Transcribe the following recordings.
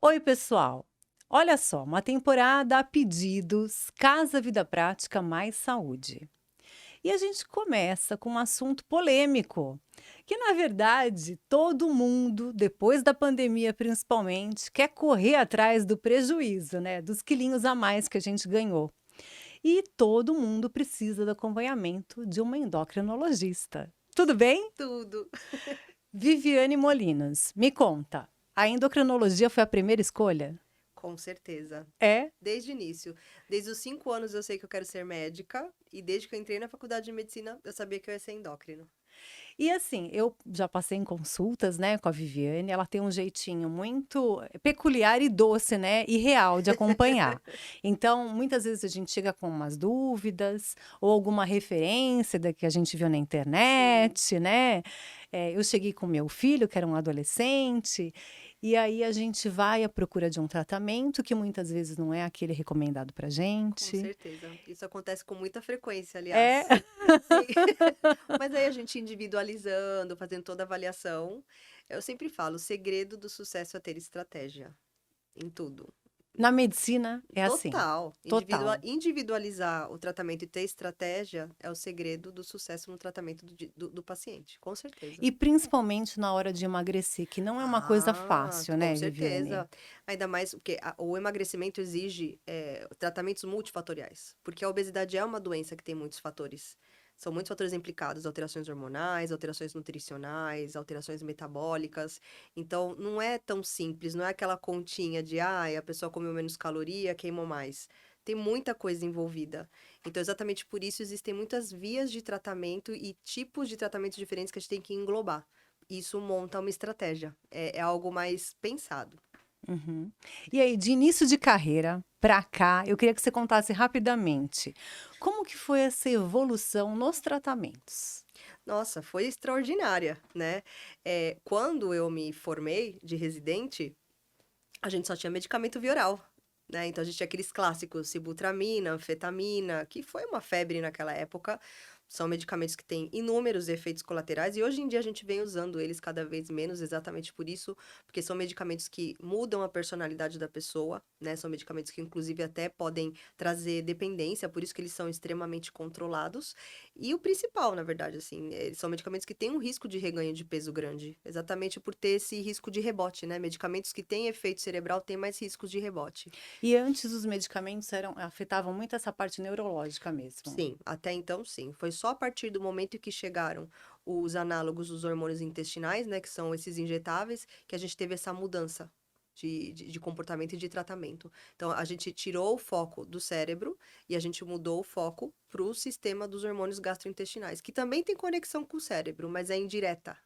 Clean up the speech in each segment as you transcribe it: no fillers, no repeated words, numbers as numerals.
Oi, pessoal. Olha só, uma temporada a pedidos, Casa Vida Prática Mais Saúde. E a gente começa com um assunto polêmico, que na verdade todo mundo, depois da pandemia principalmente, quer correr atrás do prejuízo, né? Dos quilinhos a mais que a gente ganhou. E todo mundo precisa do acompanhamento de uma endocrinologista. Tudo bem? Tudo. Viviane Molinas, me conta. A endocrinologia foi a primeira escolha? Com certeza. É? Desde o início. Desde os 5 anos eu sei que eu quero ser médica, e desde que eu entrei na faculdade de medicina, eu sabia que eu ia ser endócrino. E assim, eu já passei em consultas, né, com a Viviane, ela tem um jeitinho muito peculiar e doce, né, e real de acompanhar. Então, muitas vezes a gente chega com umas dúvidas ou alguma referência da que a gente viu na Sim. internet, né. Eu cheguei com meu filho, que era um adolescente, e aí a gente vai à procura de um tratamento que muitas vezes não é aquele recomendado pra Com gente. certeza. Isso acontece com muita frequência, É. aliás. Sim. Mas aí a gente individualizando, fazendo toda a avaliação, eu sempre falo, o segredo do sucesso é ter estratégia, em tudo. Na medicina é assim, Total. total. Individualizar o tratamento e ter estratégia é o segredo do sucesso no tratamento do paciente, com certeza. E principalmente na hora de emagrecer, que não é uma coisa Ah, fácil, com né, Viviane? certeza. Ainda mais porque o emagrecimento exige tratamentos multifatoriais, porque a obesidade é uma doença que tem muitos fatores. São muitos fatores implicados, alterações hormonais, alterações nutricionais, alterações metabólicas. Então, não é tão simples, não é aquela continha de, a pessoa comeu menos caloria, queimou mais. Tem muita coisa envolvida. Então, exatamente por isso, existem muitas vias de tratamento e tipos de tratamentos diferentes que a gente tem que englobar. Isso monta uma estratégia, é algo mais pensado. Uhum. E aí, de início de carreira pra cá, eu queria que você contasse rapidamente, como que foi essa evolução nos tratamentos? Nossa, foi extraordinária, né. Quando eu me formei de residente, a gente só tinha medicamento via oral, né, então a gente tinha aqueles clássicos, sibutramina, anfetamina, que foi uma febre naquela época. São medicamentos que têm inúmeros efeitos colaterais e hoje em dia a gente vem usando eles cada vez menos, exatamente por isso, porque são medicamentos que mudam a personalidade da pessoa, né, são medicamentos que inclusive até podem trazer dependência, por isso que eles são extremamente controlados. E o principal, na verdade, assim, eles são medicamentos que têm um risco de reganho de peso grande, exatamente por ter esse risco de rebote, né, medicamentos que têm efeito cerebral têm mais riscos de rebote. E antes os medicamentos afetavam muito essa parte neurológica mesmo. Sim, até então sim. Foi só a partir do momento que chegaram os análogos dos hormônios intestinais, né, que são esses injetáveis, que a gente teve essa mudança de comportamento e de tratamento. Então, a gente tirou o foco do cérebro e a gente mudou o foco para o sistema dos hormônios gastrointestinais, que também tem conexão com o cérebro, mas é indireta.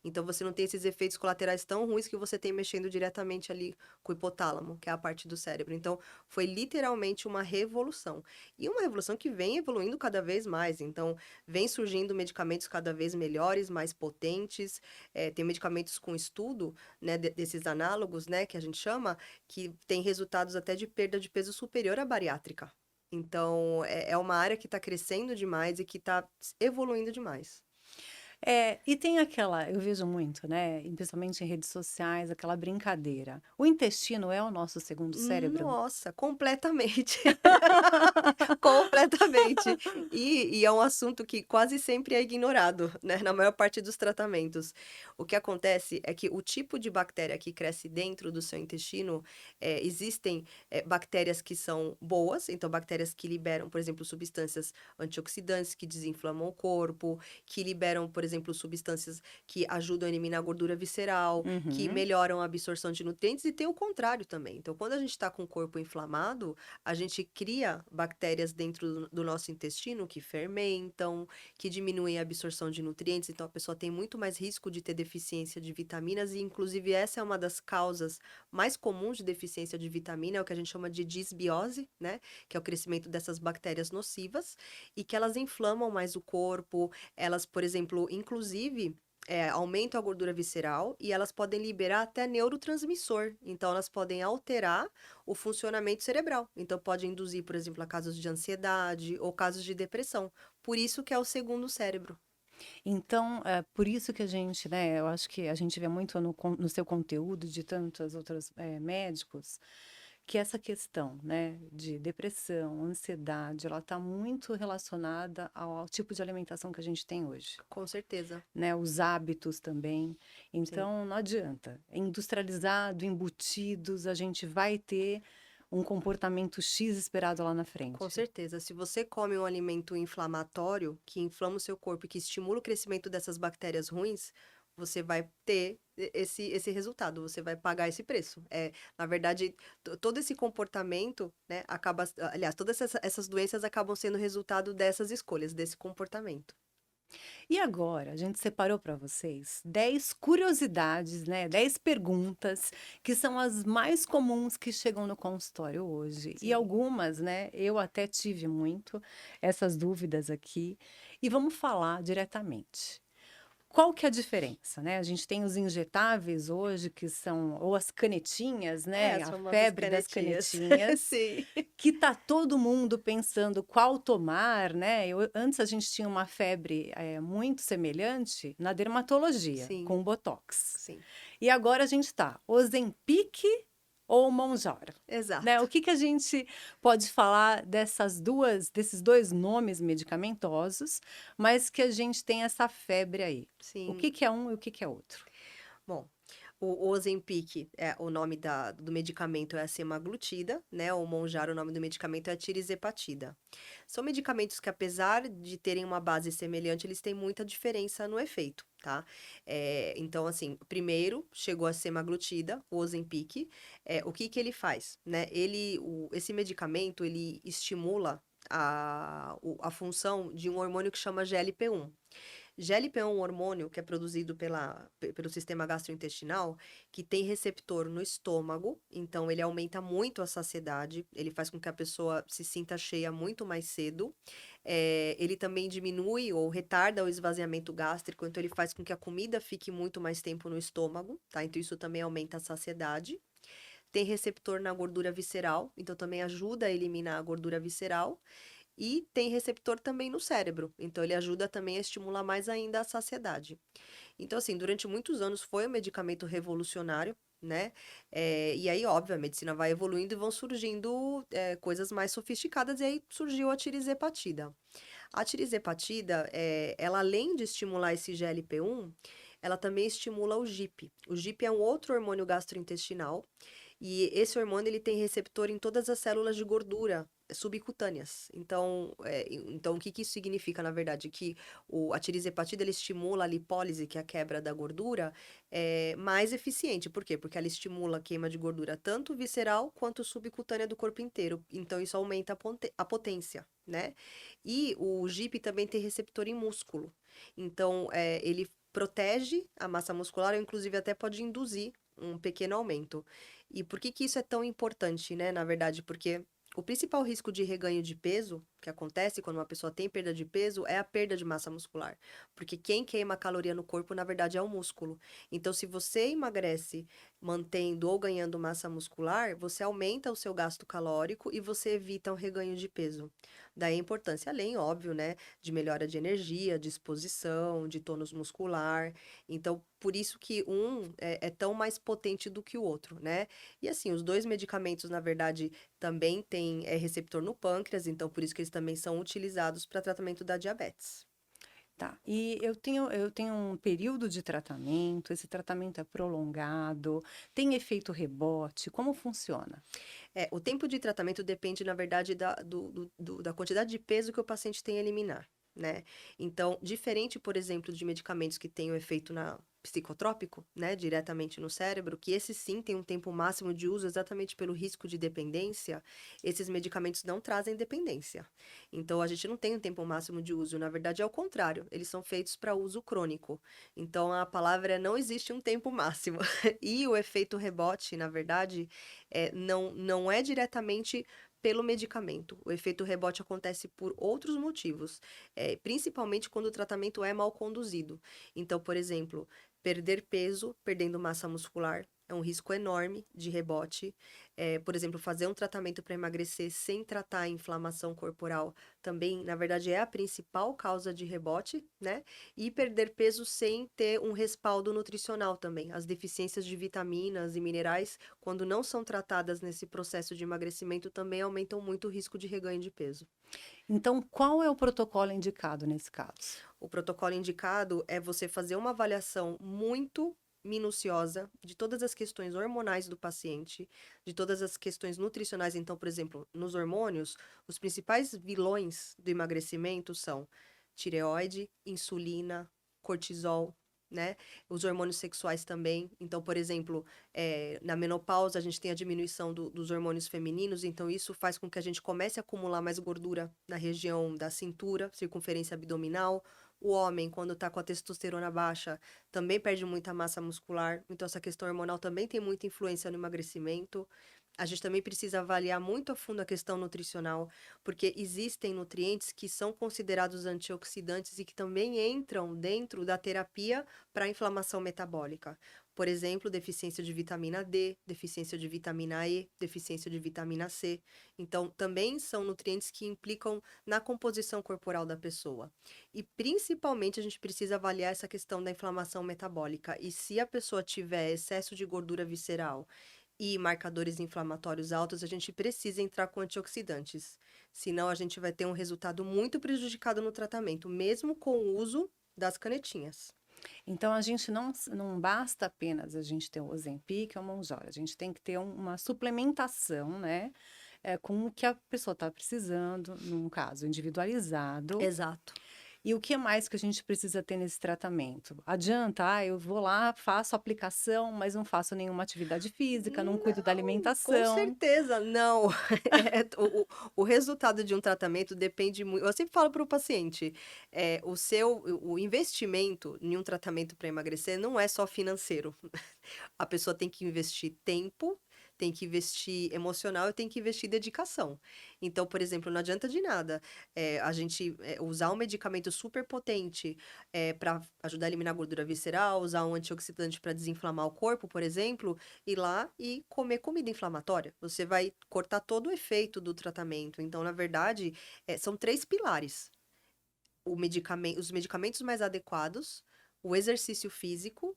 Então você não tem esses efeitos colaterais tão ruins que você tem mexendo diretamente ali com o hipotálamo, que é a parte do cérebro. Então, foi literalmente uma revolução. E uma revolução que vem evoluindo cada vez mais. Então, vem surgindo medicamentos cada vez melhores, mais potentes. Tem medicamentos com estudo, né, desses análogos, né, que a gente chama, que tem resultados até de perda de peso superior à bariátrica. Então, é uma área que está crescendo demais e que está evoluindo demais. É, e tem aquela, eu vejo muito, né, principalmente em redes sociais, aquela brincadeira. O intestino é o nosso segundo cérebro? Nossa, completamente. Completamente. E é um assunto que quase sempre é ignorado, né, na maior parte dos tratamentos. O que acontece é que o tipo de bactéria que cresce dentro do seu intestino, existem, bactérias que são boas, então bactérias que liberam, por exemplo, substâncias antioxidantes que desinflamam o corpo, que liberam, por exemplo, substâncias que ajudam a eliminar a gordura visceral, que Uhum. melhoram a absorção de nutrientes, e tem o contrário também. Então, quando a gente está com o corpo inflamado, a gente cria bactérias dentro do nosso intestino que fermentam, que diminuem a absorção de nutrientes, então a pessoa tem muito mais risco de ter deficiência de vitaminas e inclusive essa é uma das causas mais comuns de deficiência de vitamina, é o que a gente chama de disbiose, né, que é o crescimento dessas bactérias nocivas e que elas inflamam mais o corpo, elas, por exemplo, inclusive aumentam a gordura visceral e elas podem liberar até neurotransmissor. Então, elas podem alterar o funcionamento cerebral. Então, pode induzir, por exemplo, a casos de ansiedade ou casos de depressão. Por isso que é o segundo cérebro. Então, por isso que a gente, né, eu acho que a gente vê muito no seu conteúdo de tantos outros, médicos, que essa questão, né, de depressão, ansiedade, ela está muito relacionada ao tipo de alimentação que a gente tem hoje, Com certeza, né, os hábitos também. sim. Então não adianta, industrializado, embutidos, a gente vai ter um comportamento X esperado lá na Com frente. certeza. Se você come um alimento inflamatório, que inflama o seu corpo e que estimula o crescimento dessas bactérias ruins, você vai ter esse resultado, você vai pagar esse preço. Na verdade, todo esse comportamento, né, acaba, aliás, todas essas doenças acabam sendo resultado dessas escolhas, desse comportamento. E agora, a gente separou para vocês 10 curiosidades, né, 10 perguntas, que são as mais comuns que chegam no consultório hoje. E Sim. algumas, né, eu até tive muito essas dúvidas aqui. E vamos falar diretamente. Qual que é a diferença, né? A gente tem os injetáveis hoje, que são, ou as canetinhas, É, né? as A famosas febre das canetinhas. canetinhas. Sim. Que tá todo mundo pensando qual tomar, né? Antes a gente tinha uma febre muito semelhante na dermatologia, Sim, com o Botox. sim. E agora a gente tá Ozempic ou Mounjaro, né? Exato. O que que a gente pode falar desses dois nomes medicamentosos, mas que a gente tem essa febre aí? O Sim. que que é um e o que que é outro? Bom, o Ozempic, o nome do medicamento é a semaglutida, né, o Mounjaro, o nome do medicamento é a tirizepatida. São medicamentos que, apesar de terem uma base semelhante, eles têm muita diferença no efeito, tá? Então, assim, primeiro chegou a semaglutida, o Ozempic. O que que ele faz, né? Esse medicamento, ele estimula a função de um hormônio que chama GLP-1. GLP é um hormônio que é produzido pelo sistema gastrointestinal, que tem receptor no estômago, então ele aumenta muito a saciedade, ele faz com que a pessoa se sinta cheia muito mais cedo. Ele também diminui ou retarda o esvaziamento gástrico, então ele faz com que a comida fique muito mais tempo no estômago, tá? Então isso também aumenta a saciedade. Tem receptor na gordura visceral, então também ajuda a eliminar a gordura visceral. E tem receptor também no cérebro, então ele ajuda também a estimular mais ainda a saciedade. Então, assim, durante muitos anos foi um medicamento revolucionário, né? E aí, óbvio, a medicina vai evoluindo e vão surgindo coisas mais sofisticadas, e aí surgiu a tirizepatida. A tirizepatida, ela além de estimular esse GLP-1, ela também estimula o GIP. O GIP é um outro hormônio gastrointestinal, e esse hormônio ele tem receptor em todas as células de gordura subcutâneas. Então o que que isso significa, na verdade? Que a tirizepatida ele estimula a lipólise, que é a quebra da gordura, mais eficiente. Por quê? Porque ela estimula a queima de gordura tanto visceral quanto subcutânea do corpo inteiro. Então isso aumenta a potência, né? E o GIP também tem receptor em músculo. Então ele protege a massa muscular, ou inclusive até pode induzir um pequeno aumento. E por que que isso é tão importante, né? Na verdade, porque o principal risco de reganho de peso que acontece quando uma pessoa tem perda de peso é a perda de massa muscular. Porque quem queima caloria no corpo, na verdade, é o músculo. Então, se você emagrece mantendo ou ganhando massa muscular, você aumenta o seu gasto calórico e você evita o reganho de peso. Daí a importância, além, óbvio, né, de melhora de energia, disposição, de tônus muscular. Então, por isso que um é tão mais potente do que o outro, né? E assim, os dois medicamentos, na verdade, também têm receptor no pâncreas, então por isso que eles também são utilizados para tratamento da diabetes. Tá. E eu tenho um período de tratamento, esse tratamento é prolongado, tem efeito rebote, como funciona? O tempo de tratamento depende, na verdade, da quantidade de peso que o paciente tem a eliminar, né? Então, diferente, por exemplo, de medicamentos que têm o efeito psicotrópico, né, diretamente no cérebro, que esse sim tem um tempo máximo de uso exatamente pelo risco de dependência, esses medicamentos não trazem dependência. Então, a gente não tem um tempo máximo de uso, na verdade é o contrário, eles são feitos para uso crônico. Então, a palavra é não existe um tempo máximo. E o efeito rebote, na verdade, não é diretamente pelo medicamento. O efeito rebote acontece por outros motivos, principalmente quando o tratamento é mal conduzido. Então, por exemplo, perder peso, perdendo massa muscular, é um risco enorme de rebote. Por exemplo, fazer um tratamento para emagrecer sem tratar a inflamação corporal também, na verdade, é a principal causa de rebote, né? E perder peso sem ter um respaldo nutricional também. As deficiências de vitaminas e minerais, quando não são tratadas nesse processo de emagrecimento, também aumentam muito o risco de reganho de peso. Então, qual é o protocolo indicado nesse caso? O protocolo indicado é você fazer uma avaliação muito minuciosa de todas as questões hormonais do paciente, de todas as questões nutricionais. Então, por exemplo, nos hormônios, os principais vilões do emagrecimento são tireoide, insulina, cortisol, né? Os hormônios sexuais também. Então, por exemplo, na menopausa, a gente tem a diminuição dos hormônios femininos, então isso faz com que a gente comece a acumular mais gordura na região da cintura, circunferência abdominal. O homem, quando tá com a testosterona baixa, também perde muita massa muscular. Então, essa questão hormonal também tem muita influência no emagrecimento. A gente também precisa avaliar muito a fundo a questão nutricional, porque existem nutrientes que são considerados antioxidantes e que também entram dentro da terapia para inflamação metabólica. Por exemplo, deficiência de vitamina D, deficiência de vitamina E, deficiência de vitamina C. Então, também são nutrientes que implicam na composição corporal da pessoa. E principalmente a gente precisa avaliar essa questão da inflamação metabólica. E se a pessoa tiver excesso de gordura visceral e marcadores inflamatórios altos, a gente precisa entrar com antioxidantes. Senão a gente vai ter um resultado muito prejudicado no tratamento, mesmo com o uso das canetinhas. Então, a gente não basta apenas a gente ter o Ozempic ou o Mounjaro, a gente tem que ter uma suplementação, né, com o que a pessoa está precisando, num caso individualizado. Exato. E o que mais que a gente precisa ter nesse tratamento? Adianta, eu vou lá, faço a aplicação, mas não faço nenhuma atividade física, não cuido da Não, com alimentação. certeza não. O resultado de um tratamento depende muito. Eu sempre falo para o paciente, o investimento em um tratamento para emagrecer não é só financeiro. A pessoa tem que investir tempo, tem que investir emocional e tem que investir dedicação. Então, por exemplo, não adianta de nada a gente usar um medicamento super potente para ajudar a eliminar gordura visceral, usar um antioxidante para desinflamar o corpo, por exemplo, ir lá e comer comida inflamatória. Você vai cortar todo o efeito do tratamento. Então, na verdade, são três pilares: os medicamentos mais adequados, o exercício físico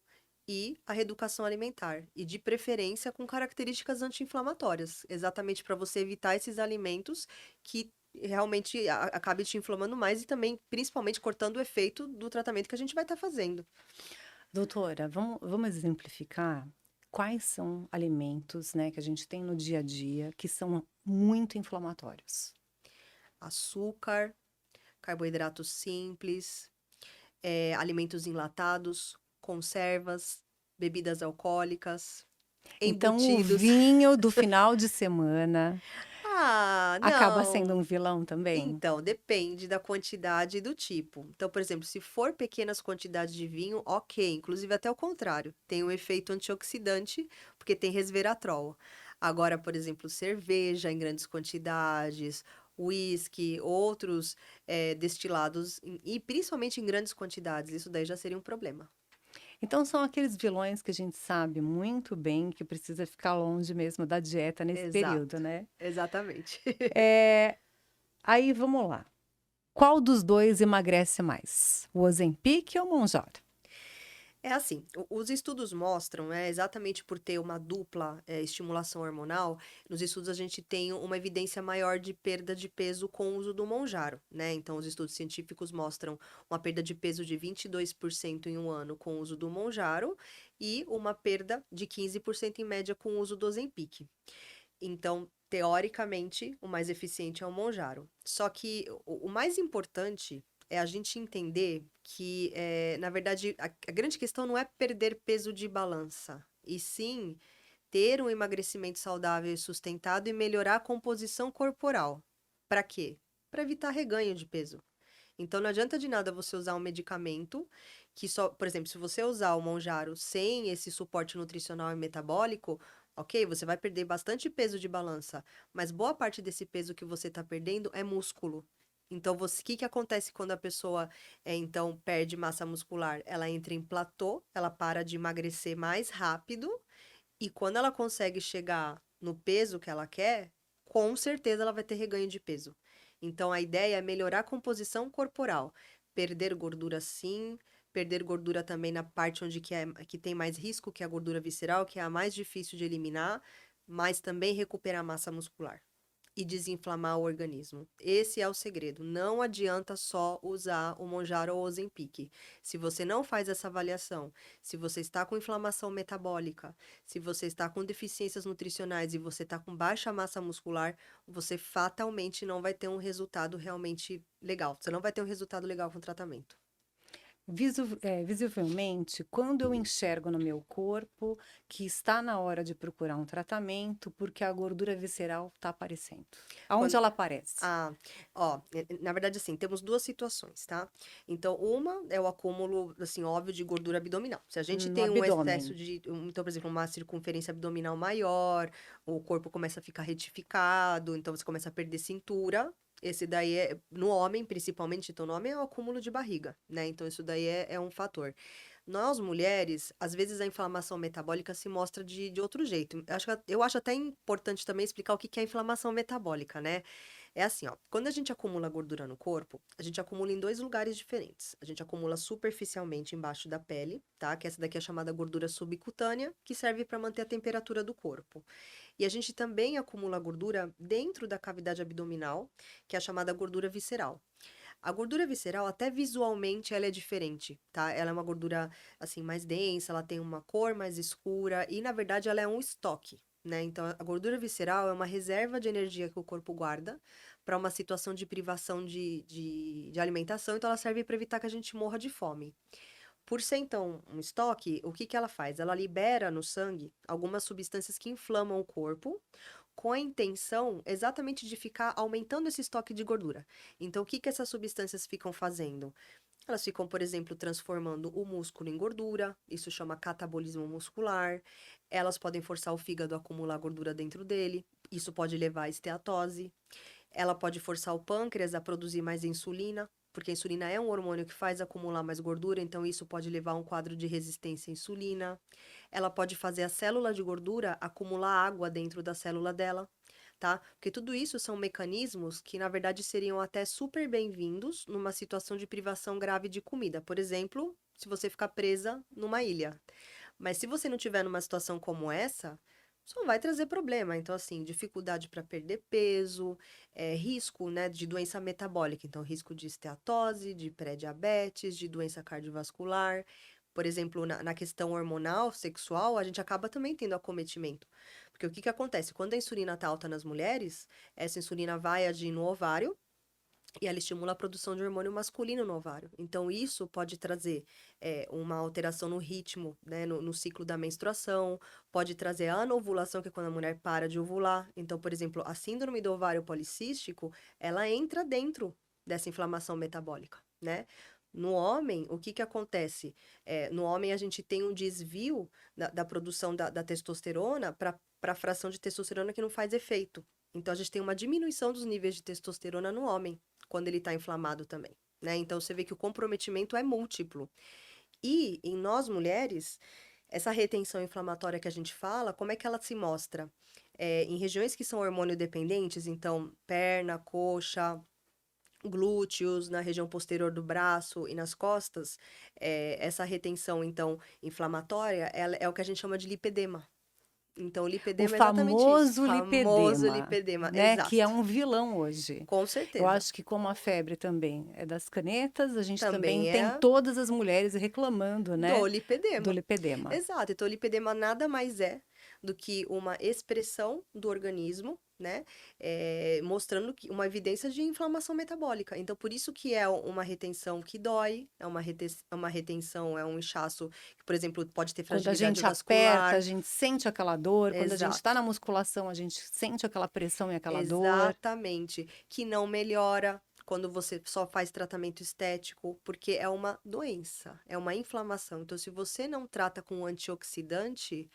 e a reeducação alimentar. E de preferência com características anti-inflamatórias, exatamente para você evitar esses alimentos que realmente acabe te inflamando mais e também, principalmente, cortando o efeito do tratamento que a gente vai estar fazendo. Doutora, vamos exemplificar quais são alimentos, né, que a gente tem no dia a dia que são muito inflamatórios. Açúcar, carboidratos simples, alimentos enlatados, conservas, bebidas alcoólicas, Então, o embutidos. vinho do final de semana Ah, acaba sendo não. um vilão também? Então, depende da quantidade e do tipo. Então, por exemplo, se for pequenas quantidades de vinho, ok. Inclusive, até o contrário, tem um efeito antioxidante, porque tem resveratrol. Agora, por exemplo, cerveja em grandes quantidades, whisky, outros destilados, e principalmente em grandes quantidades, isso daí já seria um problema. Então, são aqueles vilões que a gente sabe muito bem que precisa ficar longe mesmo da dieta nesse período, Exato, né? exatamente. É, aí, vamos lá. Qual dos dois emagrece mais? O Ozempic ou o Mounjaro? É assim, os estudos mostram, exatamente por ter uma dupla estimulação hormonal, nos estudos a gente tem uma evidência maior de perda de peso com o uso do Monjaro, né? Então, os estudos científicos mostram uma perda de peso de 22% em um ano com o uso do Monjaro e uma perda de 15% em média com o uso do Ozempic. Então, teoricamente, o mais eficiente é o Monjaro. Só que o mais importante é a gente entender que, na verdade, a grande questão não é perder peso de balança, e sim ter um emagrecimento saudável e sustentado e melhorar a composição corporal. Para quê? Para evitar reganho de peso. Então, não adianta de nada você usar um medicamento que só, por exemplo, se você usar o Monjaro sem esse suporte nutricional e metabólico, ok, você vai perder bastante peso de balança, mas boa parte desse peso que você está perdendo é músculo. Então, o que que acontece quando a pessoa, então, perde massa muscular? Ela entra em platô, ela para de emagrecer mais rápido, e quando ela consegue chegar no peso que ela quer, com certeza ela vai ter reganho de peso. Então, a ideia é melhorar a composição corporal, perder gordura sim, perder gordura também na parte onde que tem mais risco, que é a gordura visceral, que é a mais difícil de eliminar, mas também recuperar massa muscular e desinflamar o organismo. Esse é o segredo. Não adianta só usar o Monjaro ou o Ozempic. Se você não faz essa avaliação, se você está com inflamação metabólica, se você está com deficiências nutricionais e você está com baixa massa muscular, você fatalmente não vai ter um resultado realmente legal. Você não vai ter um resultado legal com o tratamento. Visivelmente, quando eu enxergo no meu corpo que está na hora de procurar um tratamento, porque a gordura visceral está aparecendo. Aonde Quando, ela aparece? Ah, ó, na verdade, assim, temos duas situações, tá? Então, uma é o acúmulo, assim, óbvio, de gordura abdominal. Se a gente No tem um excesso abdômen. então, por exemplo, uma circunferência abdominal maior, o corpo começa a ficar retificado, então você começa a perder cintura. Esse daí é, no homem, principalmente, então, no homem é o acúmulo de barriga, né? Então, isso daí é um fator. Nós, mulheres, às vezes a inflamação metabólica se mostra de outro jeito. Eu acho até importante também explicar o que que é inflamação metabólica, né? É assim, ó, quando a gente acumula gordura no corpo, a gente acumula em dois lugares diferentes. A gente acumula superficialmente embaixo da pele, tá? Que essa daqui é chamada gordura subcutânea, que serve para manter a temperatura do corpo. E a gente também acumula gordura dentro da cavidade abdominal, que é a chamada gordura visceral. A gordura visceral, até visualmente, ela é diferente, tá? Ela é uma gordura, assim, mais densa, ela tem uma cor mais escura e, na verdade, ela é um estoque, né? Então, a gordura visceral é uma reserva de energia que o corpo guarda para uma situação de privação de alimentação, então ela serve para evitar que a gente morra de fome. Por ser, então, um estoque, o que que ela faz? Ela libera no sangue algumas substâncias que inflamam o corpo, com a intenção exatamente de ficar aumentando esse estoque de gordura. Então, o que que essas substâncias ficam fazendo? Elas ficam, por exemplo, transformando o músculo em gordura, isso chama catabolismo muscular. Elas podem forçar o fígado a acumular gordura dentro dele, isso pode levar à esteatose. Ela pode forçar o pâncreas a produzir mais insulina, porque a insulina é um hormônio que faz acumular mais gordura, então isso pode levar a um quadro de resistência à insulina. Ela pode fazer a célula de gordura acumular água dentro da célula dela, tá? Porque tudo isso são mecanismos que, na verdade, seriam até super bem-vindos numa situação de privação grave de comida. Por exemplo, se você ficar presa numa ilha. Mas se você não tiver numa situação como essa, só vai trazer problema. Então, assim, dificuldade para perder peso, risco, né, de doença metabólica. Então, risco de esteatose, de pré-diabetes, de doença cardiovascular. Por exemplo, na questão hormonal, sexual, a gente acaba também tendo acometimento. Porque o que que acontece? Quando a insulina está alta nas mulheres, essa insulina vai agir no ovário, e ela estimula a produção de hormônio masculino no ovário. Então, isso pode trazer uma alteração no ritmo, né, no ciclo da menstruação, pode trazer a anovulação, que é quando a mulher para de ovular. Então, por exemplo, a síndrome do ovário policístico, ela entra dentro dessa inflamação metabólica, né? No homem, o que que acontece? No homem, a gente tem um desvio da produção da testosterona para a fração de testosterona que não faz efeito. Então, a gente tem uma diminuição dos níveis de testosterona no homem quando ele está inflamado também, né? Então você vê que o comprometimento é múltiplo. E em nós mulheres, essa retenção inflamatória que a gente fala, como é que ela se mostra? Em regiões que são hormônio dependentes, então perna, coxa, glúteos, na região posterior do braço e nas costas, essa retenção, então, inflamatória, ela é o que a gente chama de lipedema. Então, o O lipedema é exatamente isso. famoso Famoso lipedema, lipedema, né, que é exato. um vilão hoje. Com Eu certeza. acho que como a febre também é das canetas, a gente também Também tem é todas as mulheres reclamando, do né, do lipedema. lipedema. Exato. Então, o lipedema nada mais é do que uma expressão do organismo, né? Mostrando que uma evidência de inflamação metabólica. Então, por isso que é uma retenção que dói, é uma retenção, é um inchaço que, por exemplo, pode ter Quando a fragilidade gente aperta, a vascular. gente sente aquela dor, quando a gente está Exato. na musculação, a gente sente aquela pressão e aquela dor. Exatamente. Que não melhora quando você só faz tratamento estético, porque é uma doença, é uma inflamação. Então, se você não trata com um antioxidante,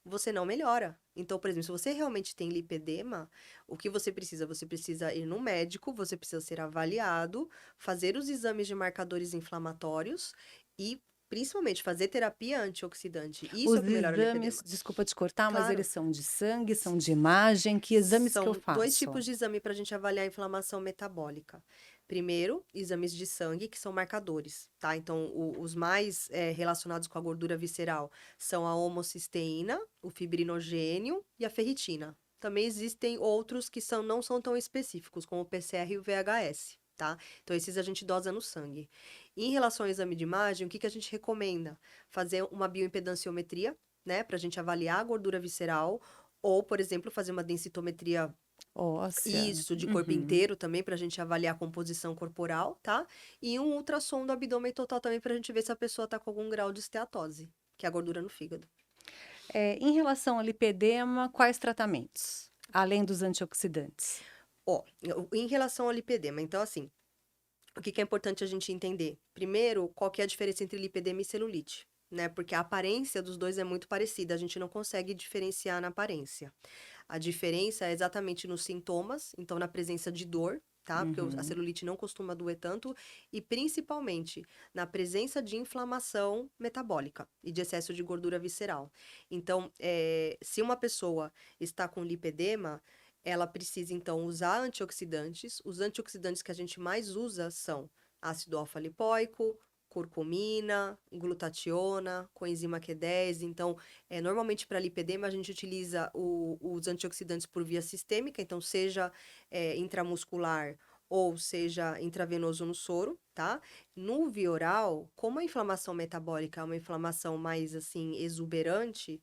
você não melhora. Então, por exemplo, se você realmente tem lipedema, o que você precisa? Você precisa ir no médico, você precisa ser avaliado, fazer os exames de marcadores inflamatórios e, principalmente, fazer terapia antioxidante. Isso é Os o que melhora o exames, lipedema. desculpa te cortar, mas eles Claro. são de sangue, são de imagem? Que exames que eu São dois faço? tipos de exame para a gente avaliar a inflamação metabólica. Primeiro, exames de sangue, que são marcadores, tá? Então, os mais relacionados com a gordura visceral são a homocisteína, o fibrinogênio e a ferritina. Também existem outros que não são tão específicos, como o PCR e o VHS, tá? Então, esses a gente dosa no sangue. Em relação ao exame de imagem, o que que a gente recomenda? Fazer uma bioimpedanciometria, né, para a gente avaliar a gordura visceral, ou, por exemplo, fazer uma densitometria, Óssea. isso, de corpo Uhum. inteiro também, para a gente avaliar a composição corporal, tá? E um ultrassom do abdômen total também, para a gente ver se a pessoa tá com algum grau de esteatose, que é a gordura no fígado. Em relação ao lipedema, quais tratamentos? Além dos antioxidantes? Ó, em relação ao lipedema, então, assim, o que que é importante a gente entender? Primeiro, qual que é a diferença entre lipedema e celulite, né? Porque a aparência dos dois é muito parecida, a gente não consegue diferenciar na aparência. A diferença é exatamente nos sintomas, então na presença de dor, tá? Porque a Uhum. celulite não costuma doer tanto, e principalmente na presença de inflamação metabólica e de excesso de gordura visceral. Então, se uma pessoa está com lipedema, ela precisa então usar antioxidantes. Os antioxidantes que a gente mais usa são ácido alfa-lipoico, curcumina, glutationa, coenzima Q10. Então, normalmente para lipedema a gente utiliza os antioxidantes por via sistêmica, então seja intramuscular ou seja intravenoso no soro, tá? No via oral, como a inflamação metabólica é uma inflamação mais assim exuberante,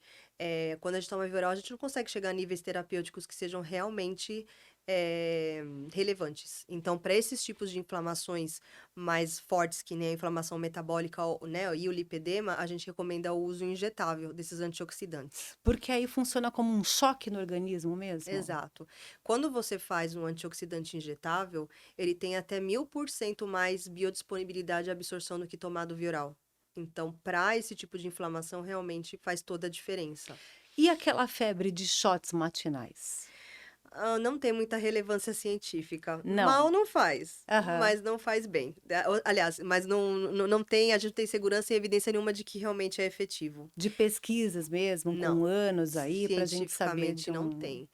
quando a gente toma via oral a gente não consegue chegar a níveis terapêuticos que sejam realmente eh, relevantes. Então, para esses tipos de inflamações mais fortes, que nem a inflamação metabólica, né, e o lipedema, a gente recomenda o uso injetável desses antioxidantes. Porque aí funciona como um choque no organismo mesmo? Exato. Quando você faz um antioxidante injetável, ele tem até 1000% mais biodisponibilidade e absorção do que tomado via oral. Então, para esse tipo de inflamação, realmente faz toda a diferença. E aquela febre de shots matinais? Não tem muita relevância científica. Não. Mal não faz, Aham. mas não faz bem. Aliás, mas não tem, a gente tem segurança e evidência nenhuma de que realmente é efetivo. De pesquisas mesmo, com Não, anos aí, para a gente saber cientificamente de não um. tem.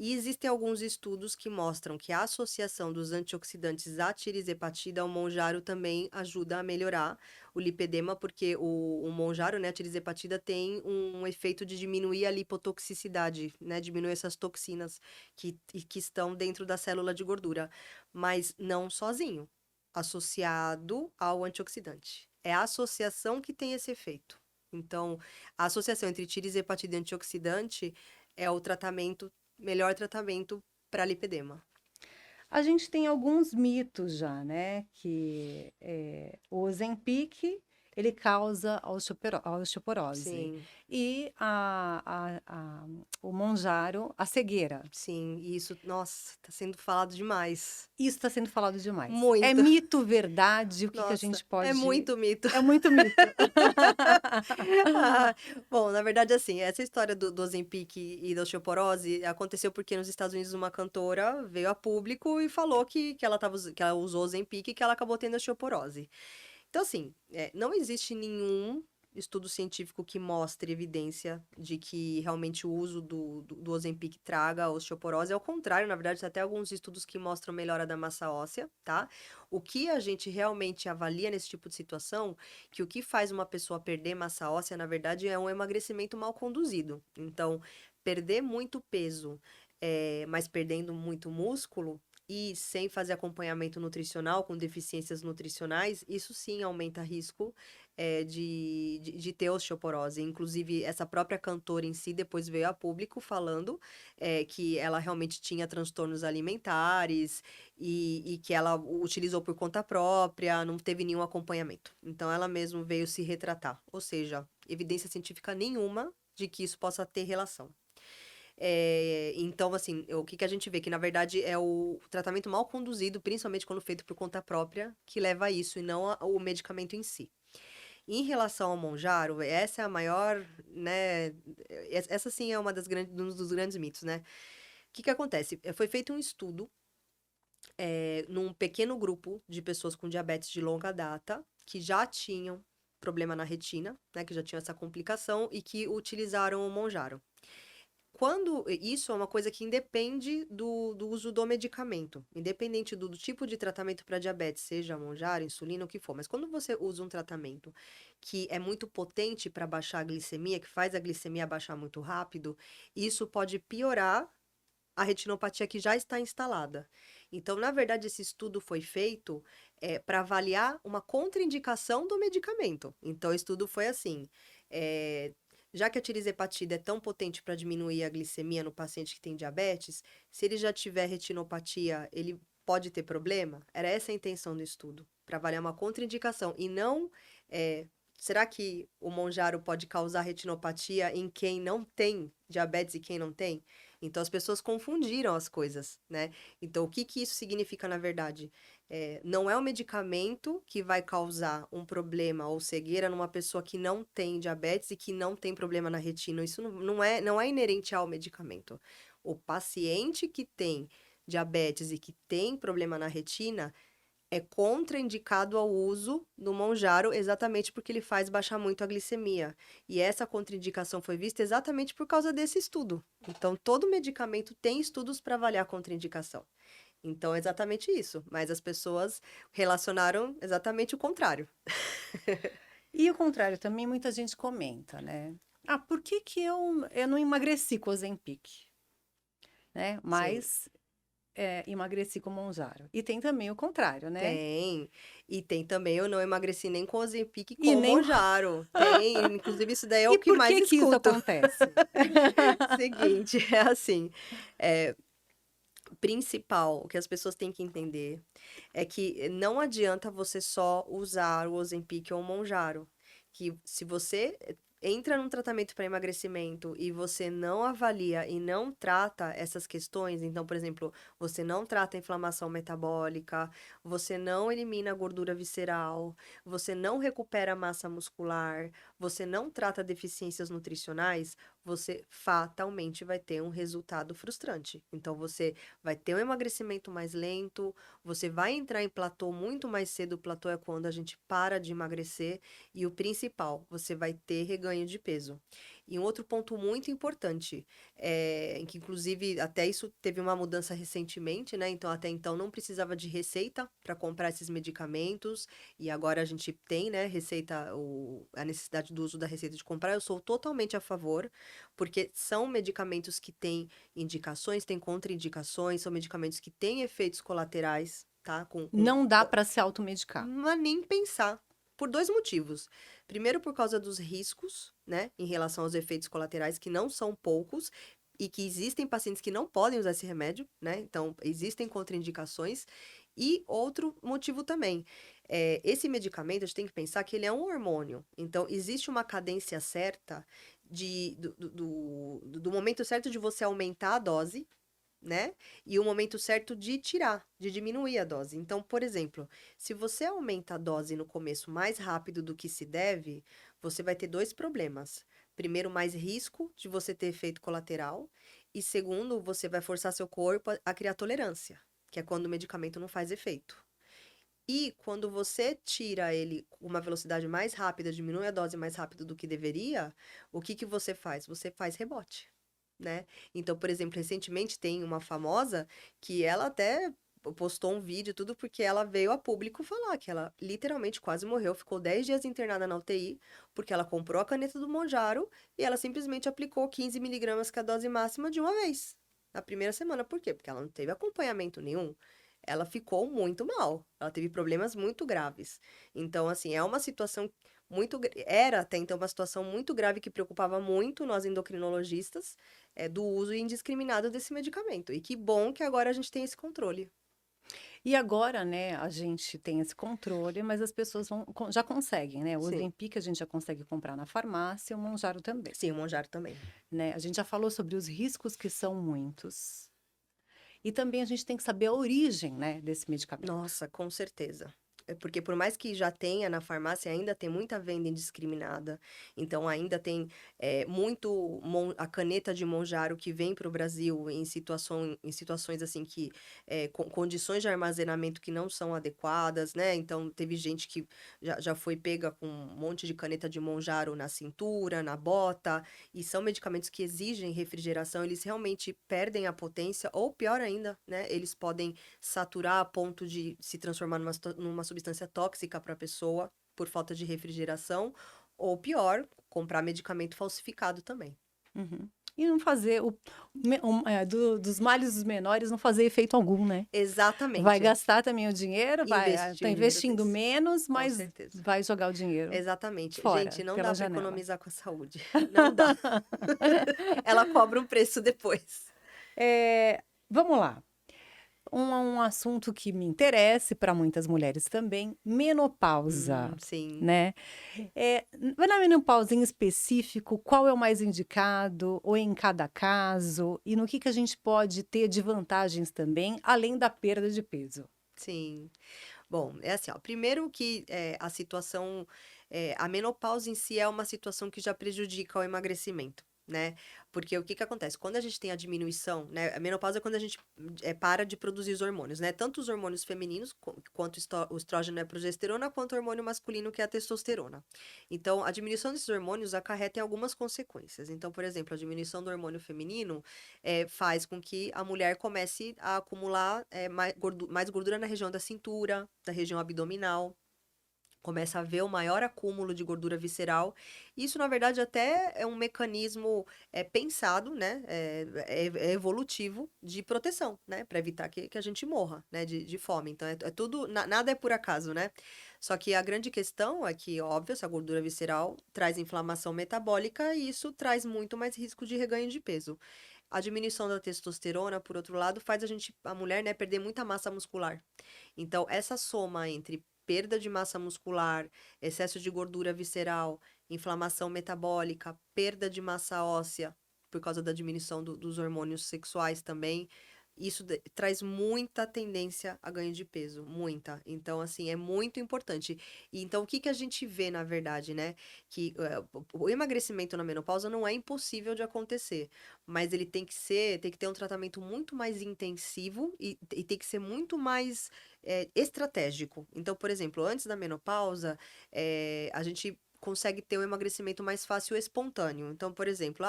E existem alguns estudos que mostram que a associação dos antioxidantes à tirizepatida ao monjaro também ajuda a melhorar o lipedema, porque o monjaro, né, a tirizepatida tem um efeito de diminuir a lipotoxicidade, né, diminuir essas toxinas que estão dentro da célula de gordura, mas não sozinho, associado ao antioxidante. É a associação que tem esse efeito. Então, a associação entre tirizepatida e antioxidante é o melhor tratamento para lipedema. A gente tem alguns mitos já, né, que, o Ozempic, ele causa osteoporose Sim, e o Monjaro, a cegueira. sim, e isso, nossa, tá sendo falado demais. Isso está sendo falado demais. É Muito. mito, verdade? O que que a Nossa, gente é pode. muito mito. É muito mito. Ah, bom, na verdade, assim, essa história do Ozempic e da osteoporose aconteceu porque nos Estados Unidos uma cantora veio a público e falou que ela usou Ozempic e que ela acabou tendo osteoporose. Então, assim, não existe nenhum estudo científico que mostre evidência de que realmente o uso do Ozempic traga osteoporose. Ao contrário, na verdade, tem até alguns estudos que mostram melhora da massa óssea, tá? O que a gente realmente avalia nesse tipo de situação, que o que faz uma pessoa perder massa óssea, na verdade, é um emagrecimento mal conduzido. Então, perder muito peso, mas perdendo muito músculo, e sem fazer acompanhamento nutricional, com deficiências nutricionais, isso sim aumenta risco de ter osteoporose. Inclusive, essa própria cantora em si depois veio a público falando que ela realmente tinha transtornos alimentares e que ela utilizou por conta própria, não teve nenhum acompanhamento. Então, ela mesma veio se retratar. Ou seja, evidência científica nenhuma de que isso possa ter relação. Então, assim, o que que a gente vê? Que, na verdade, é o tratamento mal conduzido, principalmente quando feito por conta própria, que leva a isso, e não o medicamento em si. Em relação ao Monjaro, essa é a maior, né, essa sim é uma das grandes, um dos grandes mitos, né? O que que acontece? Foi feito um estudo num pequeno grupo de pessoas com diabetes de longa data, que já tinham problema na retina, né, que já tinham essa complicação e que utilizaram o Monjaro. Isso é uma coisa que independe do uso do medicamento, independente do tipo de tratamento para diabetes, seja Monjaro, insulina, o que for. Mas quando você usa um tratamento que é muito potente para baixar a glicemia, que faz a glicemia baixar muito rápido, isso pode piorar a retinopatia que já está instalada. Então, na verdade, esse estudo foi feito para avaliar uma contraindicação do medicamento. Então, o estudo foi assim: eh, já que a tirizepatida é tão potente para diminuir a glicemia no paciente que tem diabetes, se ele já tiver retinopatia, ele pode ter problema? Era essa a intenção do estudo, para avaliar uma contraindicação e não. Será que o Monjaro pode causar retinopatia em quem não tem diabetes e quem não tem? Então, as pessoas confundiram as coisas, né? Então, o que que isso significa na verdade? Não é o medicamento que vai causar um problema ou cegueira numa pessoa que não tem diabetes e que não tem problema na retina. Isso não é inerente ao medicamento. O paciente que tem diabetes e que tem problema na retina é contraindicado ao uso do Monjaro exatamente porque ele faz baixar muito a glicemia. E essa contraindicação foi vista exatamente por causa desse estudo. Então, todo medicamento tem estudos para avaliar a contraindicação. Então, é exatamente isso. Mas as pessoas relacionaram exatamente o contrário. E o contrário também muita gente comenta, né? Ah, por que que eu não emagreci com o Ozempic, né? Sim. Mas emagreci com o Monjaro. E tem também o contrário, né? Tem. E tem também, eu não emagreci nem com Ozempic E com o nem Monjaro. Tem. Inclusive, isso daí é E o que por mais que que isso escuto. acontece? Seguinte, é assim. é, Principal, o que as pessoas têm que entender é que não adianta você só usar o Ozempic ou o Monjaro. Que se você entra num tratamento para emagrecimento e você não avalia e não trata essas questões, então, por exemplo, você não trata a inflamação metabólica, você não elimina a gordura visceral, você não recupera a massa muscular, você não trata deficiências nutricionais, você fatalmente vai ter um resultado frustrante. Então, você vai ter um emagrecimento mais lento, você vai entrar em platô muito mais cedo. O platô é quando a gente para de emagrecer e o principal, você vai ter reganho de peso. E um outro ponto muito importante, que inclusive até isso teve uma mudança recentemente, né? Então, até então não precisava de receita para comprar esses medicamentos, e agora a gente tem, né, a necessidade do uso da receita de comprar. Eu sou totalmente a favor, porque são medicamentos que têm indicações, têm contraindicações, são medicamentos que têm efeitos colaterais, tá? Não dá para se automedicar. Mas nem pensar. Por dois motivos. Primeiro, por causa dos riscos, né, em relação aos efeitos colaterais, que não são poucos, e que existem pacientes que não podem usar esse remédio, né? Então, existem contraindicações. E outro motivo também. Esse medicamento, a gente tem que pensar que ele é um hormônio. Então, existe uma cadência certa do momento certo de você aumentar a dose, né? E o momento certo de tirar, de diminuir a dose. Então, por exemplo, se você aumenta a dose no começo mais rápido do que se deve, você vai ter dois problemas. Primeiro, mais risco de você ter efeito colateral. E segundo, você vai forçar seu corpo a criar tolerância, que é quando o medicamento não faz efeito. E quando você tira ele com uma velocidade mais rápida, diminui a dose mais rápido do que deveria, o que que você faz? Você faz rebote, né? Então, por exemplo, recentemente tem uma famosa que ela até postou um vídeo, tudo porque ela veio a público falar que ela literalmente quase morreu, ficou 10 dias internada na UTI, porque ela comprou a caneta do Monjaro e ela simplesmente aplicou 15 miligramas que é a dose máxima de uma vez, na primeira semana. Por quê? Porque ela não teve acompanhamento nenhum. Ela ficou muito mal, ela teve problemas muito graves. Então, assim, é uma situação era até então uma situação muito grave que preocupava muito nós endocrinologistas, do uso indiscriminado desse medicamento. E que bom que agora a gente tem esse controle. E agora, né, a gente tem esse controle, mas as pessoas já conseguem, né? O Sim, Ozempic a gente já consegue comprar na farmácia, o Monjaro também, sim, o Monjaro também. né? A gente já falou sobre os riscos que são muitos. E também a gente tem que saber a origem, né, desse medicamento. Nossa, com certeza. porque por mais que já tenha na farmácia, ainda tem muita venda indiscriminada. Então ainda tem muito a caneta de Monjaro que vem para o Brasil em situações assim que com condições de armazenamento que não são adequadas, né? Então teve gente que já foi pega com um monte de caneta de Monjaro na cintura, na bota, e são medicamentos que exigem refrigeração, eles realmente perdem a potência, ou pior ainda, né? Eles podem saturar a ponto de se transformar numa substância tóxica para a pessoa por falta de refrigeração, ou pior, comprar medicamento falsificado também. Uhum. E não fazer dos males dos menores, não fazer efeito algum, né? Vai Exatamente. gastar também o dinheiro, Investir tá o dinheiro investindo menos, com mas certeza. vai jogar o dinheiro Exatamente. fora, Gente, não pela dá para janela. economizar com a saúde. Não dá. Ela cobra um preço depois. Vamos lá. Um assunto que me interessa para muitas mulheres também, menopausa, Sim. né? Na menopausa em específico, qual é o mais indicado, ou em cada caso, e no que a gente pode ter de vantagens também, além da perda de peso? Sim. Bom, é assim, ó, primeiro que a situação, a menopausa em si é uma situação que já prejudica o emagrecimento, né? Porque o que que acontece? Quando a gente tem a diminuição, né? A menopausa é quando a gente para de produzir os hormônios, né? Tanto os hormônios femininos, quanto o estrógeno e a progesterona, quanto o hormônio masculino, que é a testosterona. Então, a diminuição desses hormônios acarreta em algumas consequências. Então, por exemplo, a diminuição do hormônio feminino faz com que a mulher comece a acumular mais gordura na região da cintura, da região abdominal. Começa a haver o maior acúmulo de gordura visceral. Isso, na verdade, até é um mecanismo pensado, né? É evolutivo de proteção, né? Para evitar que a gente morra, né? De fome. Então, é tudo, nada é por acaso, né? Só que a grande questão é que, óbvio, essa gordura visceral traz inflamação metabólica e isso traz muito mais risco de reganho de peso. A diminuição da testosterona, por outro lado, faz a mulher, né, perder muita massa muscular. Então, essa soma entre perda de massa muscular, excesso de gordura visceral, inflamação metabólica, perda de massa óssea, por causa da diminuição dos hormônios sexuais também, isso traz muita tendência a ganho de peso, muita. Então, assim, é muito importante. E então, o que que a gente vê, na verdade, né? Que o emagrecimento na menopausa não é impossível de acontecer, mas ele tem que ter um tratamento muito mais intensivo e tem que ser muito mais estratégico. Então, por exemplo, antes da menopausa, a gente consegue ter um emagrecimento mais fácil e espontâneo. Então, por exemplo,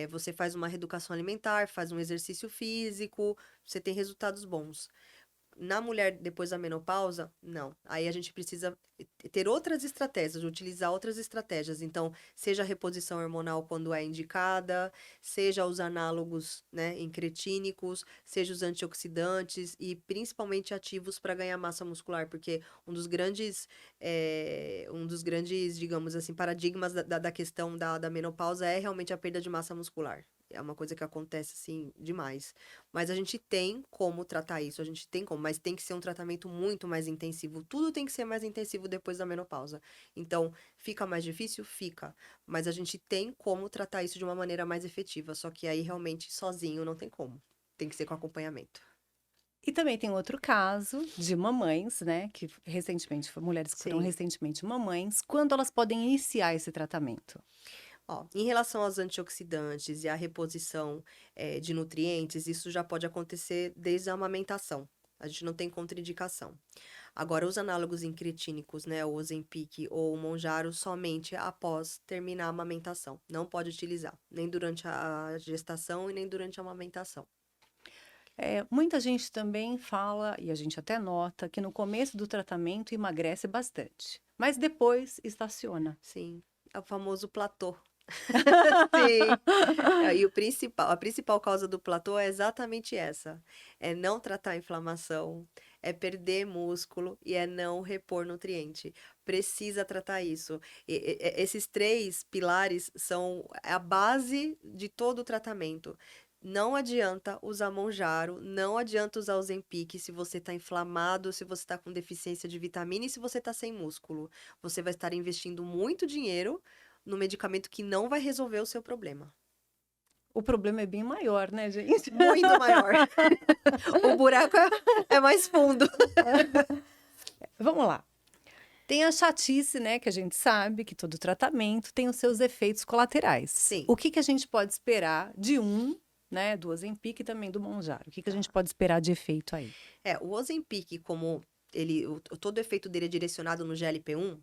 você faz uma reeducação alimentar, faz um exercício físico, você tem resultados bons. Na mulher depois da menopausa, não. Aí a gente precisa ter outras estratégias, utilizar outras estratégias. Então, seja a reposição hormonal quando é indicada, seja os análogos, né, incretínicos, seja os antioxidantes e principalmente ativos para ganhar massa muscular, porque um dos grandes, digamos assim, paradigmas da questão da menopausa é realmente a perda de massa muscular. É uma coisa que acontece, assim, demais. Mas a gente tem como tratar isso, a gente tem como, mas tem que ser um tratamento muito mais intensivo. Tudo tem que ser mais intensivo depois da menopausa. Então, fica mais difícil? Fica. Mas a gente tem como tratar isso de uma maneira mais efetiva. Só que aí, realmente, sozinho não tem como. Tem que ser com acompanhamento. E também tem outro caso de mamães, né, que recentemente, mulheres que foram Sim. recentemente mamães, quando elas podem iniciar esse tratamento? Ó, em relação aos antioxidantes e à reposição, de nutrientes, isso já pode acontecer desde a amamentação. A gente não tem contraindicação. Agora, os análogos incretínicos, né, o Ozempic ou o Monjaro, somente após terminar a amamentação. Não pode utilizar, nem durante a gestação e nem durante a amamentação. Muita gente também fala, e a gente até nota, que no começo do tratamento emagrece bastante, mas depois estaciona. Sim, é o famoso platô. Sim. E a principal causa do platô é exatamente essa: é não tratar a inflamação, é perder músculo e é não repor nutriente. Precisa tratar isso. Esses três pilares são a base de todo o tratamento. Não adianta usar Monjaro, não adianta usar o Ozempic se você está inflamado, se você está com deficiência de vitamina e se você está sem músculo. Você vai estar investindo muito dinheiro no medicamento que não vai resolver o seu problema. O problema é bem maior, né, gente? Muito maior. O buraco é mais fundo. Vamos lá. Tem a chatice, né, que a gente sabe que todo tratamento tem os seus efeitos colaterais. Sim, O que que a gente pode esperar de um, né, do Ozempic e também do Mounjaro? O que que a gente tá. pode esperar de efeito aí? O Ozempic, como todo o efeito dele é direcionado no GLP-1,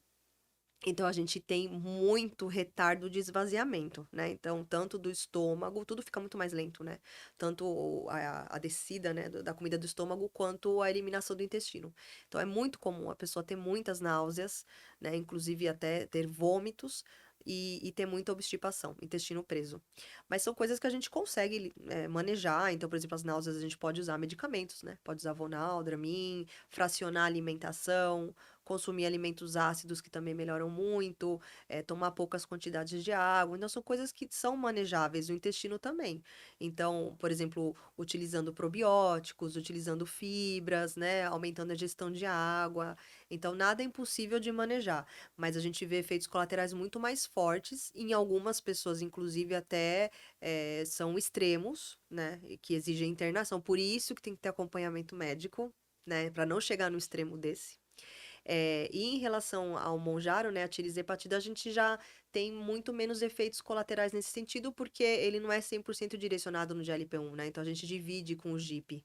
então a gente tem muito retardo de esvaziamento, né? Então, tanto do estômago, tudo fica muito mais lento, né? Tanto a descida, né, da comida do estômago, quanto a eliminação do intestino. Então, é muito comum a pessoa ter muitas náuseas, né? Inclusive até ter vômitos e ter muita obstipação, intestino preso. Mas são coisas que a gente consegue manejar. Então, por exemplo, as náuseas a gente pode usar medicamentos, né? Pode usar Vonal, Dramin, fracionar a alimentação, consumir alimentos ácidos que também melhoram muito, tomar poucas quantidades de água. Então, são coisas que são manejáveis, o intestino também. Então, por exemplo, utilizando probióticos, utilizando fibras, né, aumentando a gestão de água. Então, nada é impossível de manejar, mas a gente vê efeitos colaterais muito mais fortes, em algumas pessoas, inclusive, até são extremos, né, e que exigem internação. Por isso que tem que ter acompanhamento médico, né, para não chegar no extremo desse. E em relação ao Monjaro, né, a tirizepatida, a gente já tem muito menos efeitos colaterais nesse sentido, porque ele não é 100% direcionado no GLP-1, né? Então a gente divide com o GIP.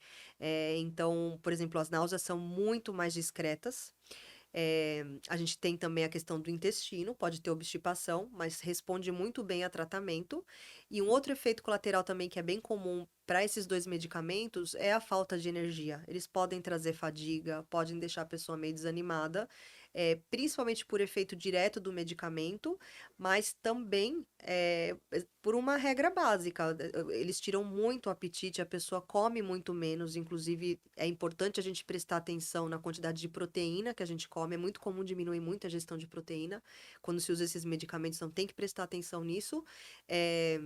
Então, por exemplo, as náuseas são muito mais discretas. A gente tem também a questão do intestino, pode ter obstipação, mas responde muito bem a tratamento. E um outro efeito colateral também que é bem comum para esses dois medicamentos é a falta de energia. Eles podem trazer fadiga, podem deixar a pessoa meio desanimada, principalmente por efeito direto do medicamento, mas também por uma regra básica. Eles tiram muito o apetite, a pessoa come muito menos. Inclusive, é importante a gente prestar atenção na quantidade de proteína que a gente come. É muito comum diminuir muito a gestão de proteína quando se usa esses medicamentos, então tem que prestar atenção nisso. É,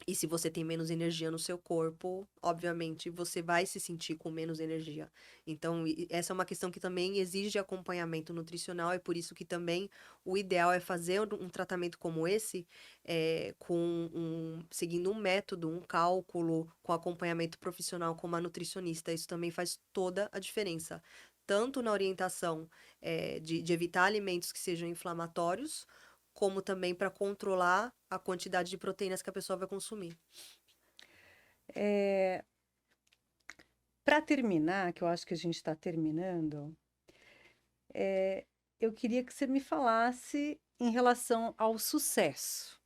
E se você tem menos energia no seu corpo, obviamente você vai se sentir com menos energia. Então, essa é uma questão que também exige acompanhamento nutricional, é por isso que também o ideal é fazer um tratamento como esse, seguindo um método, um cálculo, com acompanhamento profissional como a nutricionista. Isso também faz toda a diferença. Tanto na orientação, de evitar alimentos que sejam inflamatórios, como também para controlar a quantidade de proteínas que a pessoa vai consumir. Para terminar, que eu acho que a gente está terminando, eu queria que você me falasse em relação ao sucesso.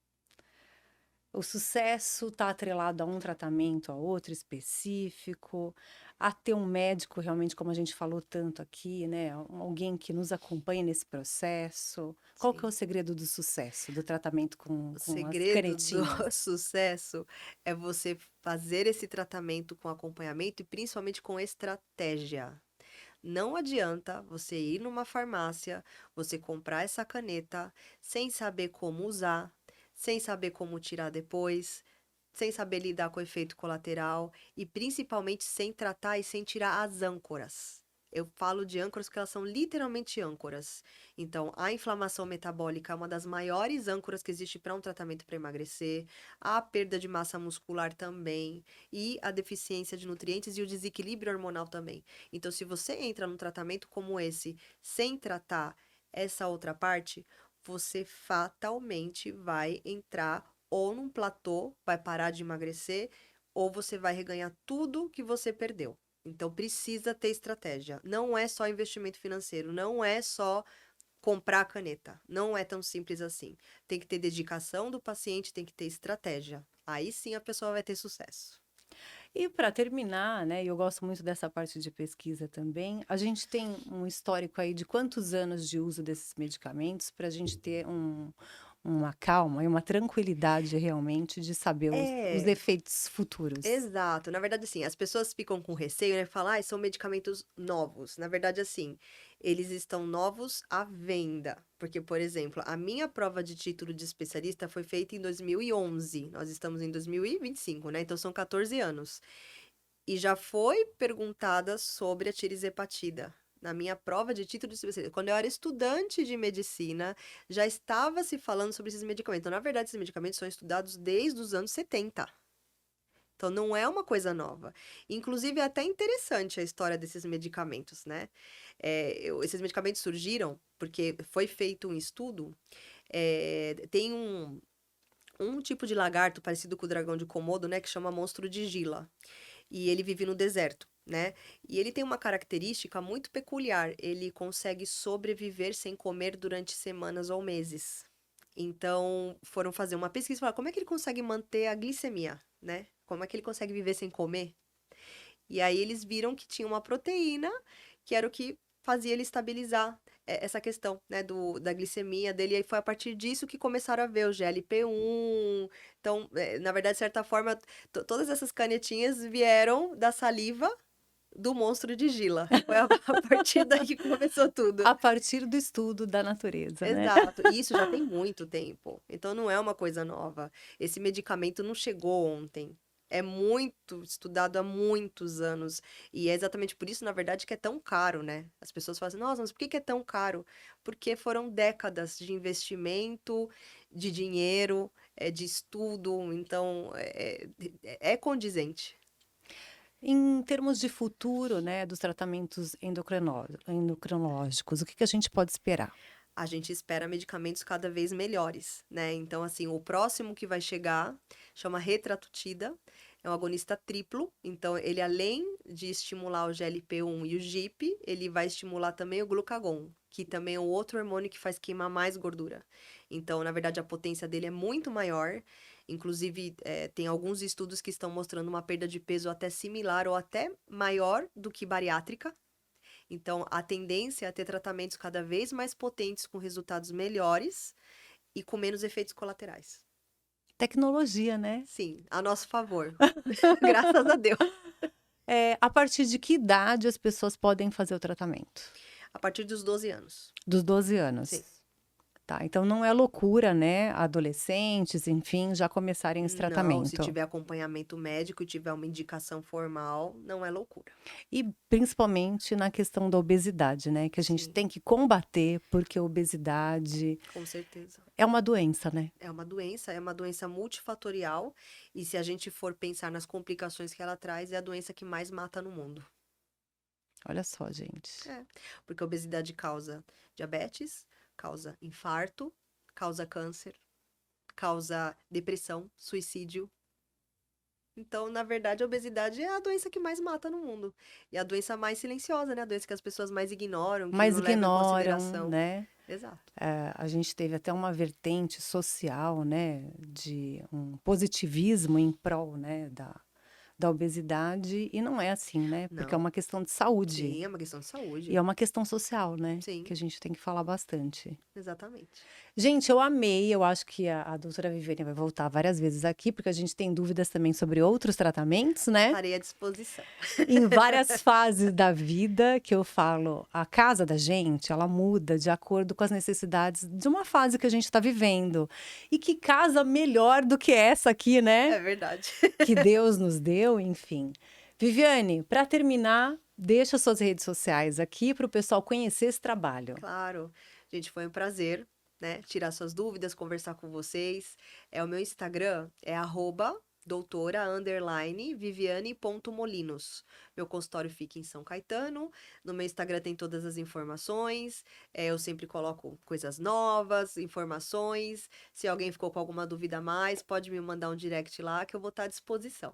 O sucesso está atrelado a um tratamento, a outro específico, a ter um médico realmente, como a gente falou tanto aqui, né? Alguém que nos acompanhe nesse processo. Qual que é Sim. o segredo do sucesso, do tratamento O com as segredo do canetinhas? sucesso é você fazer esse tratamento com acompanhamento e principalmente com estratégia. Não adianta você ir numa farmácia, você comprar essa caneta sem saber como usar, sem saber como tirar depois, sem saber lidar com o efeito colateral e principalmente sem tratar e sem tirar as âncoras. Eu falo de âncoras porque elas são literalmente âncoras. Então, a inflamação metabólica é uma das maiores âncoras que existe para um tratamento para emagrecer, a perda de massa muscular também, e a deficiência de nutrientes e o desequilíbrio hormonal também. Então, se você entra num tratamento como esse sem tratar essa outra parte, você fatalmente vai entrar ou num platô, vai parar de emagrecer, ou você vai reganhar tudo que você perdeu. Então precisa ter estratégia. Não é só investimento financeiro, não é só comprar a caneta. Não é tão simples assim. Tem que ter dedicação do paciente, tem que ter estratégia. Aí sim a pessoa vai ter sucesso. E para terminar, né, e eu gosto muito dessa parte de pesquisa também, a gente tem um histórico aí de quantos anos de uso desses medicamentos para a gente ter uma calma e uma tranquilidade realmente de saber os É, efeitos futuros. exato. Na verdade, assim, as pessoas ficam com receio, né? Falar, ah, são medicamentos novos. Na verdade, assim, eles estão novos à venda. Porque, por exemplo, a minha prova de título de especialista foi feita em 2011. Nós estamos em 2025, né? Então, são 14 anos. E já foi perguntada sobre a tirizepatida. Na minha prova de título de especialista. Quando eu era estudante de medicina, já estava se falando sobre esses medicamentos. Então, na verdade, esses medicamentos são estudados desde os anos 70. Então, não é uma coisa nova. Inclusive, é até interessante a história desses medicamentos, né? Esses medicamentos surgiram porque foi feito um estudo. Tem um tipo de lagarto parecido com o dragão de Komodo, né? Que chama monstro de Gila. E ele vive no deserto, né? E ele tem uma característica muito peculiar. Ele consegue sobreviver sem comer durante semanas ou meses. Então, foram fazer uma pesquisa e falaram, como é que ele consegue manter a glicemia, né? Como é que ele consegue viver sem comer? E aí eles viram que tinha uma proteína que era o que fazia ele estabilizar essa questão, né, da glicemia dele. E aí foi a partir disso que começaram a ver o GLP-1. Então, na verdade, de certa forma, todas essas canetinhas vieram da saliva do monstro de Gila. Foi a partir daí que começou tudo. A partir do estudo da natureza, né? Exato. E isso já tem muito tempo. Então, não é uma coisa nova. Esse medicamento não chegou ontem. É muito estudado há muitos anos. E é exatamente por isso, na verdade, que é tão caro, né? As pessoas falam assim, nossa, mas por que é tão caro? Porque foram décadas de investimento, de dinheiro, de estudo. Então, é condizente. Em termos de futuro, né, dos tratamentos endocrinológicos, o que a gente pode esperar? A gente espera medicamentos cada vez melhores, né? Então, assim, o próximo que vai chegar chama Retratutida, é um agonista triplo. Então, ele além de estimular o GLP-1 e o GIP, ele vai estimular também o glucagon, que também é um outro hormônio que faz queimar mais gordura. Então, na verdade, a potência dele é muito maior. Inclusive, tem alguns estudos que estão mostrando uma perda de peso até similar ou até maior do que bariátrica. Então, a tendência é ter tratamentos cada vez mais potentes, com resultados melhores e com menos efeitos colaterais. Tecnologia, né? Sim, a nosso favor. Graças a Deus. A partir de que idade as pessoas podem fazer o tratamento? A partir dos 12 anos. Dos 12 anos. Sim. Tá, então não é loucura, né? Adolescentes, enfim, já começarem esse Não, tratamento. se tiver acompanhamento médico e tiver uma indicação formal, não é loucura. E principalmente na questão da obesidade, né? Que a gente Sim. tem que combater, porque a obesidade Com certeza. é uma doença, né? É uma doença multifatorial. E se a gente for pensar nas complicações que ela traz, é a doença que mais mata no mundo. Olha só, gente. Porque a obesidade causa diabetes, causa infarto, causa câncer, causa depressão, suicídio. Então, na verdade, a obesidade é a doença que mais mata no mundo. E a doença mais silenciosa, né? A doença que as pessoas mais ignoram, que Mas não levam em ignoram, consideração. né? Exato. A gente teve até uma vertente social, né? De um positivismo em prol, né? Da obesidade. E não é assim, né? Porque é Não. uma questão de saúde. Sim, é uma questão de saúde. E é uma questão social, né? Sim. Que a gente tem que falar bastante. Exatamente. Gente, eu amei. Eu acho que a doutora Viviane vai voltar várias vezes aqui, porque a gente tem dúvidas também sobre outros tratamentos, né? Estarei à disposição. Em várias fases da vida, que eu falo, a casa da gente, ela muda de acordo com as necessidades de uma fase que a gente está vivendo. E que casa melhor do que essa aqui, né? É verdade. Que Deus nos deu, enfim. Viviane, para terminar, deixa suas redes sociais aqui para o pessoal conhecer esse trabalho. Claro. Gente, foi um prazer, né? Tirar suas dúvidas, conversar com vocês. O meu Instagram é @doutora_viviane.molinos. Meu consultório fica em São Caetano. No meu Instagram tem todas as informações. Eu sempre coloco coisas novas, informações. Se alguém ficou com alguma dúvida a mais, pode me mandar um direct lá que eu vou estar à disposição.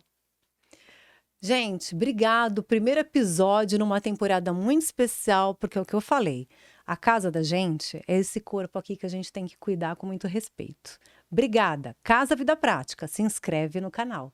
Gente, obrigado. Primeiro episódio numa temporada muito especial, porque é o que eu falei. A casa da gente é esse corpo aqui que a gente tem que cuidar com muito respeito. Obrigada. Casa Vida Prática. Se inscreve no canal.